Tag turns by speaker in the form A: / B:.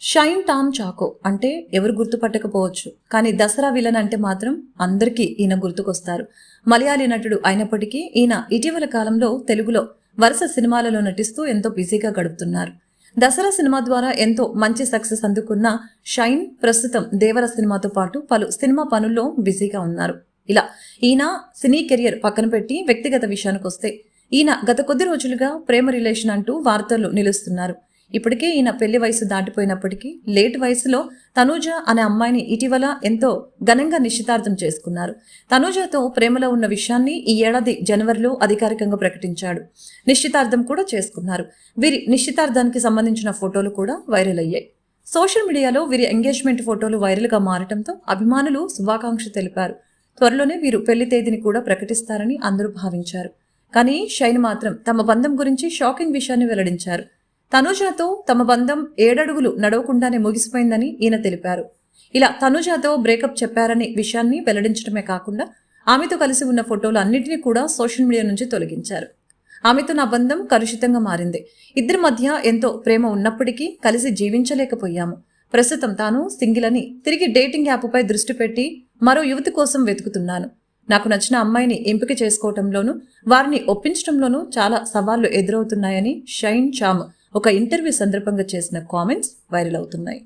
A: Shine Tom choco అంటే ఎవరు గుర్తుపట్టకపోవచ్చు, కానీ దసరా విలన్ అంటే మాత్రం అందరికీ ఈయన గుర్తుకొస్తారు. మలయాళీ నటుడు అయినప్పటికీ ఈయన ఇటీవల కాలంలో తెలుగులో వరుస సినిమాలలో నటిస్తూ ఎంతో బిజీగా గడుపుతున్నారు. దసరా సినిమా ద్వారా ఎంతో మంచి సక్సెస్ అందుకున్న షైన్ ప్రస్తుతం దేవర సినిమాతో పాటు పలు సినిమా పనుల్లో బిజీగా ఉన్నారు. ఇలా ఈయన సినీ కెరియర్ పక్కన పెట్టి వ్యక్తిగత విషయానికి వస్తే ఈయన గత కొద్ది రోజులుగా ప్రేమ రిలేషన్ అంటూ వార్తల్లో నిలుస్తున్నారు. ఇప్పటికే ఈయన పెళ్లి వయసు దాటిపోయినప్పటికీ లేట్ వయసులో తనూజ అనే అమ్మాయిని ఇటీవల ఎంతో ఘనంగా నిశ్చితార్థం చేసుకున్నారు. తనూజతో ప్రేమలో ఉన్న విషయాన్ని ఈ ఏడాది జనవరిలో అధికారికంగా ప్రకటించాడు. నిశ్చితార్థం కూడా చేసుకున్నారు. వీరి నిశ్చితార్థానికి సంబంధించిన ఫోటోలు కూడా వైరల్ అయ్యాయి. సోషల్ మీడియాలో వీరి ఎంగేజ్మెంట్ ఫోటోలు వైరల్గా మారటంతో అభిమానులు శుభాకాంక్ష తెలిపారు. త్వరలోనే వీరు పెళ్లి తేదీని కూడా ప్రకటిస్తారని అందరూ భావించారు. కానీ షైన్ మాత్రం తమ బంధం గురించి షాకింగ్ విషయాన్ని వెల్లడించారు. తనూజతో తమ బంధం 7 అడుగులు నడవకుండానే ముగిసిపోయిందని ఈయన తెలిపారు. ఇలా తనూజతో బ్రేకప్ చెప్పారనే విషయాన్ని వెల్లడించడమే కాకుండా ఆమెతో కలిసి ఉన్న ఫోటోలు అన్నింటినీ కూడా సోషల్ మీడియా నుంచి తొలగించారు. ఆమెతో నా బంధం కలుషితంగా మారింది. ఇద్దరి మధ్య ఎంతో ప్రేమ ఉన్నప్పటికీ కలిసి జీవించలేకపోయాము. ప్రస్తుతం తాను సింగిల్ అని తిరిగి డేటింగ్ యాప్పై దృష్టి పెట్టి మరో యువతి కోసం వెతుకుతున్నాను. నాకు నచ్చిన అమ్మాయిని ఎంపిక చేసుకోవటంలోనూ వారిని ఒప్పించడంలోనూ చాలా సవాళ్లు ఎదురవుతున్నాయని షైన్ చామ్ ఒక ఇంటర్వ్యూ సందర్భంగా చేసిన కామెంట్స్ వైరల్ అవుతున్నాయి.